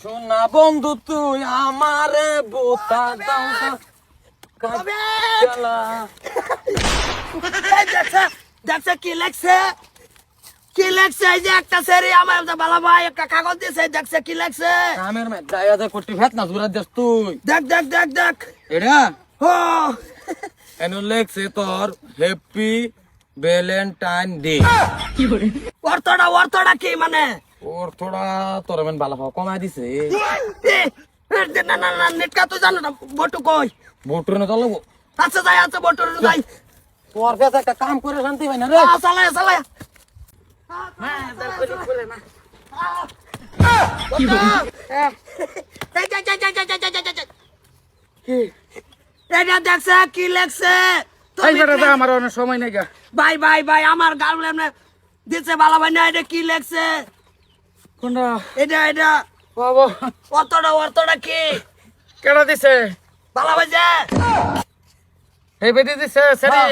সোনা বন্ধু তুই আমারে বোতা দাও না কালা দেখছে কি লেখছে এই যে একটা সেরি আমার বালা ভাই একটা কাগজ দিয়েছে দেখছে কি লেখছে কামের মে দায়া দে কোটি ফেত না জুরা দেস তুই দেখ এডা ও এনো লেখছে তোর হ্যাপি ভ্যালেন্টাইন ডে অর্থটা কি মানে ওর থোড়া তোর মেন বালা পাও কমাই দিছে না নেটকা তুই জানো না বটু কই বোটরে না চলবো আচ্ছা যাই আচ্ছা বটু যাই তোর কাছে একটা কাম করে শান্তি পাই না রে চালায় হ্যাঁ তার কইলে বলে না কি বলি এটা দেখছে কি লেখছে এই বেটা আমার অনেক সময় নাই গা ভাই আমার গার্লফ্রেন্ড দিছে বালা ভাই না এটা কি লেখছে কোনটা এটা বাবা অর্থটা কি কেডা দিছে বালা ভাই যে এই বেটি দিছে সরি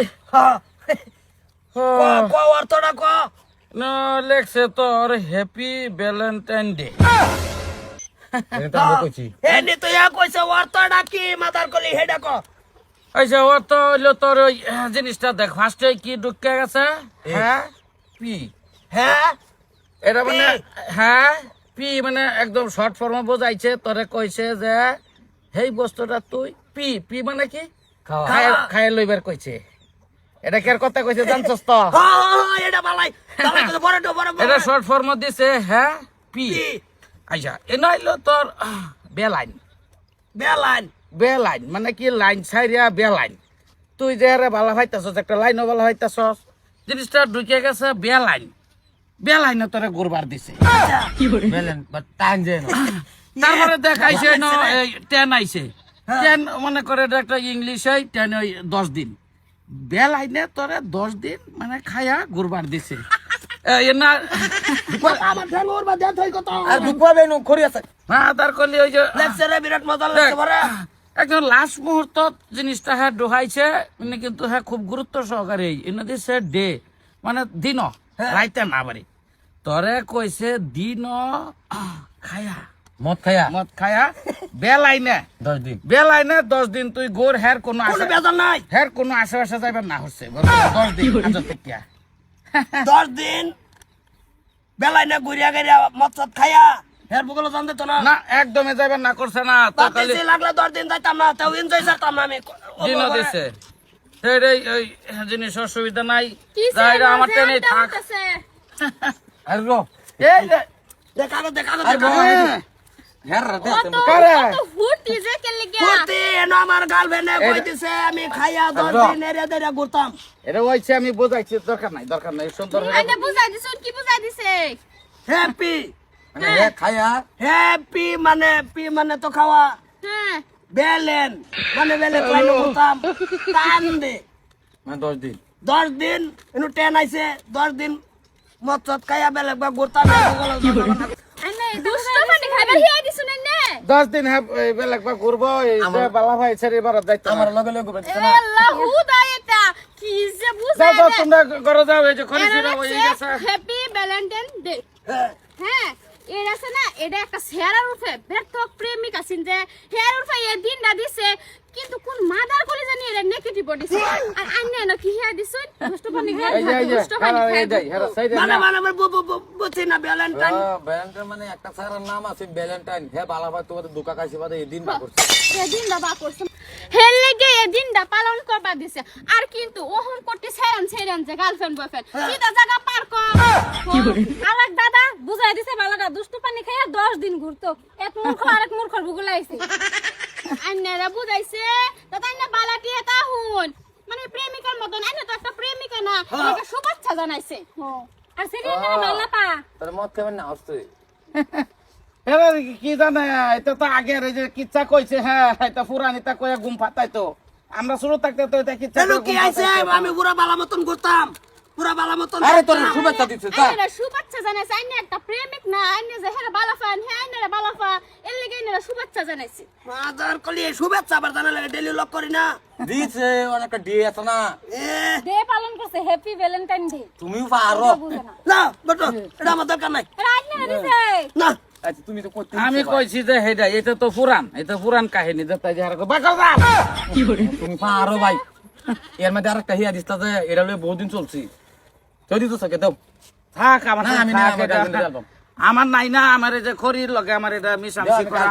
অর্থটা ক না লেখছে তোর হ্যাপি ভ্যালেন্টাইন ডে এটা আমি কইছি এনে তো কইছে অর্থটা কি মাথার কলি হেডা ক আচ্ছা ও তো হইলো তোর ওই জিনিসটা দেখ ফার্স্টে কি ঢুকে গেছে হ্যাঁ পি হ্যাঁ এটা মানে পি। হ্যাঁ পি মানে একদম শর্ট ফর্মে বোঝাইছে তোরে কইছে যে এই বস্তুটা তুই পি পি মানে কি খায় লইবার কইছে এটা কের কথা কইছে জানছস তো এটা বালাই বড় এটা শর্ট ফর্ম দিছে হ্যাঁ পি আচ্ছা এ নাইলো তোর বেলাইন বেলাইন মানে কি লাইন সাইরিয়া বেলাইন তুই যে রে বালা ভাইতাছস একটা লাইনও বালা ভাইতাছস জিনিসটা ঢুকে গেছে বেলাইনে তোরে গুরবার দিছে বেলাইন বাট টাইম যায় না তারপরে দেখাইছে না এই 10 আইছে 10 মনে করে এটা একটা ইংলিশে 10 ওই 10 দিন বেলাইনে তোরে 10 দিন মানে খায়া গুরবার দিছে এ না আমার ঠাকুর বা দেখ হই কত আর দুপাবে নো করি আছে হ্যাঁ তার কলি ওই যে লেকচারে বিরাট মজা লাগছে বড় একদম লাস্ট মুহূর্ত জিনিসটা হ্যাঁ ডোহাইছে মানে কিন্তু হ্যাঁ খুব গুরুত্ব সহকারে এনে দিছে ডে মানে দিন রাইতে না বাড়ি তরে কইছে দিন মদ খায়া বেলাইনে 10 দিন 10 দিন তুই গোর হের কোনো কোনো বেজার নাই হের কোনো আশেপাশে যাইবার না হচ্ছে 10 দিন আজ থেকে 10 দিন বেলায় না ঘুরিয়া গেরিয়া মৎসত খায়া হের বগলে জানতে তো না না একদমই যাইবার না করছে না তো খালি তাতে লাগলে 10 দিন যাইতাম না তাও এনজয় করতাম না আমি দিন দিছে এই এই জিনিস অসুবিধা নাই যাইরা আমার টেনে থাক আর রো এই দেখানো হের রাতে ফুটি এনো আমার গার্লফ্রেন্ডে কই দিছে আমি খাইয়া 10 দিন এরে দেরে ঘুরতাম এটা হইছে আমি বুঝাইছি দরকার নাই সুন্দর হ্যাপি মানে হে খায়া হ্যাপি মানে পি মানে তো খাওয়া বেলেন মানে বেলে ক্লাইন ঘুরতাম কান্দে মানে 10 দিন 10 দিন এনো 10 আইছে 10 দিন মৎসত খাইয়া বেলে বা ঘুরতাম 10 দিন বেলেগ বা ঘুরবো এই যে বালা ভাই ছেড়ে বারা দায়িত্ব আমার লগে লগে ঘুরতেছ না যাও তোমরা ঘরে যাও এই যে খরিসিরা হয়ে গেছে হ্যাপি ভ্যালেন্টাইন ডে হ্যাঁ এর আছে না এটা একটা শেয়ারের উঠে ব্যর্থ প্রেমিক আছেন যে হেয়ার উঠে এই দিনটা দিছে কিন্তু কোন মাদার কলি জানি এর নেগেটিভ দিছে আর আন্য না কি হেয়া দিছুন দুষ্টপানি এই যাই হেরা সাইডে মানে বুঝছি না ভ্যালেন্টাইন ভ্যালেন্টাইন মানে একটা সারার নাম আছে ভ্যালেন্টাইন হে বালা ভাই তোমাদের দুকা কাইছে বাদে এই দিন বা করছে এই দিনটা বা করছে হেল লাগে এই দিনটা পালন করবা দিছে আর কিন্তু ওহন করতে ছেড়ান যে গার্লফ্রেন্ড বয়ফ্রেন্ড সিধা জায়গা পার কর কি বলে আলাক দাদা বুঝাই দিছে বালাটা দুষ্টপানি খাইয়া 10 দিন ঘুরতো এক মূর্খ আরেক মূর্খর ভুগলাইছে আন্নারা বুঝাইছে তো তাই না বালাটি এটা হুন মানে প্রেমিকার মতন আইনা তো একটা প্রেমিকা না এটা শুভেচ্ছা জানাইছে আর সেটা না বালাপা তোর মত কেমন না হচ্ছে কি জানে এটা তো আগের এই যে কিচ্ছা কইছে হ্যাঁ এটা পুরানিটা কইয়া ঘুম ফাটাই তো আমরা শুরু থাকতে তো এটা কিচ্ছা কি আইছে আমি পুরা বালা মতন ঘুরতাম পুরা বালা মতন আরে তোর শুভেচ্ছা দিছে তা আইনা শুভেচ্ছা জানাইছে আইনা একটা প্রেমিক না আইনা যে হেরা বালাফান হে আইনা বালাফা এর লাগি আইনা শুভেচ্ছা জানাইছে মাদার কলি শুভেচ্ছা আবার জানা লাগে ডেইলি লক করি না দিছে অনেকটা ডে আছে না ডে পালন করছে হ্যাপি ভ্যালেন্টাইন ডে তুমিও পারো না বটো এটা আমার দরকার নাই রাইনা দিছে না আচ্ছা তুমি তো করতে আমি কইছি যে হেডা এটা তো পুরান কাহিনী যে তাই যে আর বাকল যা তুমি পারো ভাই এর মধ্যে আরেকটা হিয়া দিস্তা যে এটা লয়ে বহুদিন চলছি যদি তো থাকে দাও থাক আমার না, সাথে আমি না, থাক, আমার এটা- গার্জেনের অ্যালবাম। আমার নাই না আমার এই যে খড়ির লগে আমার এটা মিশামিশি করা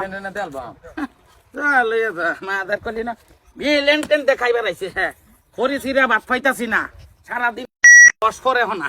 লইয়া যা মাদার কলি না বিলেন টেন দেখাইবার আইছে হ্যাঁ খড়ি ছিড়া ভাত পাইতাছি না সারাদিন বস করে হনা